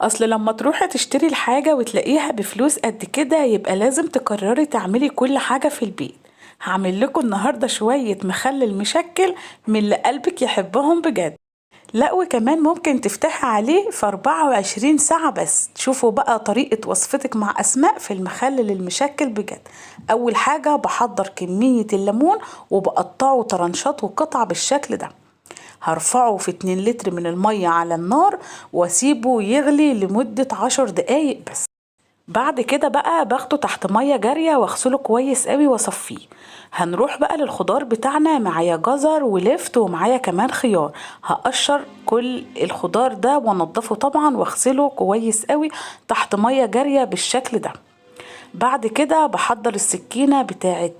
اصل لما تروحي تشتري الحاجة وتلاقيها بفلوس قد كده يبقى لازم تقرري تعملي كل حاجة في البيت. هعمل لكم النهاردة شوية مخلل مشكل من اللي قلبك يحبهم بجد. لا وكمان ممكن تفتحي عليه في 24 ساعة بس. تشوفوا بقى طريقة وصفتك مع أسماء في المخلل المشكل بجد. أول حاجة بحضر كمية الليمون وبقطعه طرنشات وقطع بالشكل ده. هرفعه في 2 لتر من المية على النار واسيبه يغلي لمدة 10 دقايق بس. بعد كده بقى باخده تحت مية جارية واغسله كويس قوي واصفيه. هنروح بقى للخضار بتاعنا. معايا جزر ولفت ومعايا كمان خيار. هقشر كل الخضار ده وانضفه طبعا واغسله كويس قوي تحت مية جارية بالشكل ده. بعد كده بحضر السكينة بتاعة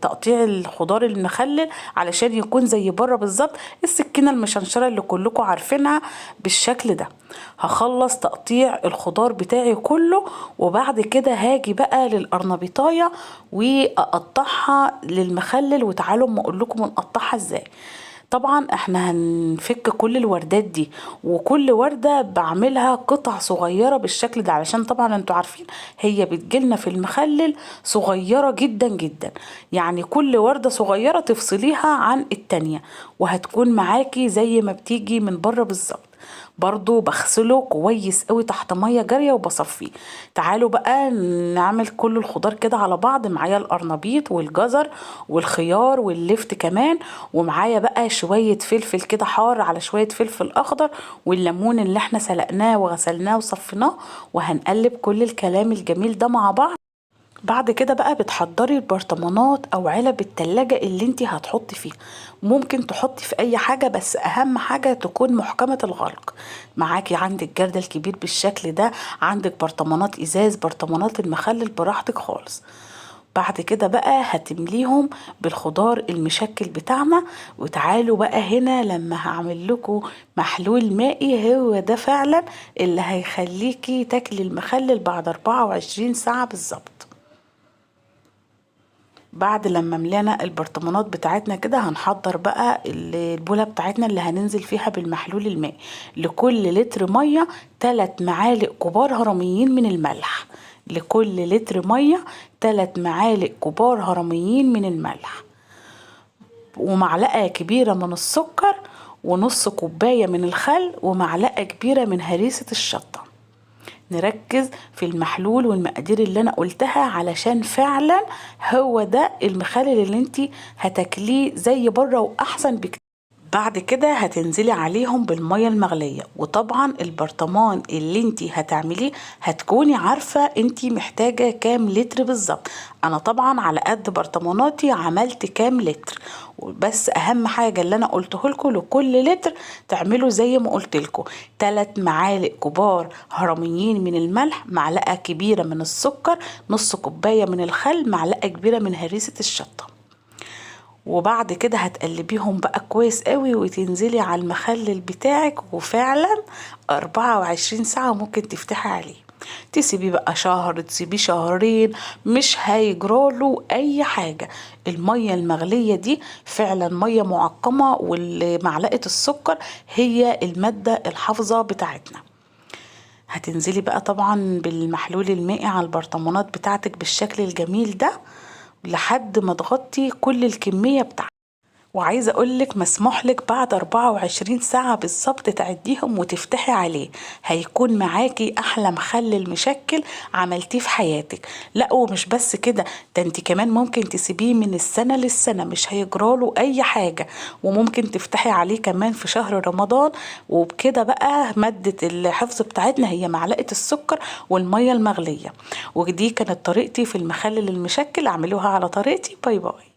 تقطيع الخضار المخلل علشان يكون زي بره بالظبط. السكينة المشنشرة اللي كلكم عارفينها بالشكل ده. هخلص تقطيع الخضار بتاعي كله وبعد كده هاجي بقى للقرنبيطاية واقطعها للمخلل. وتعالوا اما اقول لكم نقطعها ازاي. طبعا احنا هنفك كل الوردات دي وكل وردة بعملها قطع صغيرة بالشكل ده علشان طبعا انتوا عارفين هي بتجيلنا في المخلل صغيرة جدا جدا. يعني كل وردة صغيرة تفصليها عن التانية وهتكون معاكي زي ما بتيجي من بره بالظبط. برضو بغسله كويس قوي تحت مية جارية وبصفيه. تعالوا بقى نعمل كل الخضار كده على بعض. معايا القرنبيط والجزر والخيار واللفت كمان. ومعايا بقى شوية فلفل كده حار على شوية فلفل اخضر والليمون اللي احنا سلقناه وغسلناه وصفيناه. وهنقلب كل الكلام الجميل ده مع بعض. بعد كده بقى بتحضري البرطمانات او علب التلاجة اللي انتي هتحطي فيها. ممكن تحطي في اي حاجة بس اهم حاجة تكون محكمة الغلق. معاكي عندك جردل كبير بالشكل ده. عندك برطمانات ازاز برطمانات المخلل براحتك خالص. بعد كده بقى هتمليهم بالخضار المشكل بتاعنا. وتعالوا بقى هنا لما هعمل لكم محلول مائي هو ده فعلا اللي هيخليكي تاكلي المخلل بعد 24 ساعة بالظبط. بعد لما ملينا البرطمانات بتاعتنا كده هنحضر بقى البولة بتاعتنا اللي هننزل فيها بالمحلول المائي. لكل لتر مية 3 معالق كبار هرميين من الملح. لكل لتر مية 3 معالق كبار هرميين من الملح. ومعلقة كبيرة من السكر ونص كوباية من الخل ومعلقة كبيرة من هريسة الشطة. نركز في المحلول والمقادير اللي انا قلتها علشان فعلا هو ده المخلل اللي انتي هتاكليه زي بره واحسن بكتير. بعد كده هتنزلي عليهم بالمية المغلية. وطبعا البرطمان اللي انتي هتعمليه هتكوني عارفة انتي محتاجة كام لتر بالظبط. انا طبعا على قد برطماناتي عملت كام لتر. بس اهم حاجة اللي انا قلته لكم لكل لتر تعملوا زي ما قلت لكم 3 معالق كبار هرميين من الملح معلقة كبيرة من السكر نص كوباية من الخل معلقة كبيرة من هريسة الشطة. وبعد كده هتقلبيهم بقى كويس قوي وتنزلي على المخلل بتاعك. وفعلا 24 ساعة ممكن تفتحي عليه. تسيبيه بقى شهر تسيبيه شهرين مش هيجراله اي حاجة. المية المغلية دي فعلا مية معقمة ومعلقة السكر هي المادة الحافظة بتاعتنا. هتنزلي بقى طبعا بالمحلول المائي على البرطمانات بتاعتك بالشكل الجميل ده لحد ما تغطي كل الكمية بتاعتك. وعايزة اقولك مسموح لك بعد 24 ساعة بالظبط تعديهم وتفتحي عليه. هيكون معاكي احلى مخلل مشكل عملتيه في حياتك. لا ومش بس كده ده انت كمان ممكن تسيبيه من السنة للسنة مش هيجراله اي حاجة. وممكن تفتحي عليه كمان في شهر رمضان. وبكده بقى مادة الحفظ بتاعتنا هي معلقة السكر والمية المغلية. ودي كانت طريقتي في المخلل المشكل. اعملوها على طريقتي. باي باي.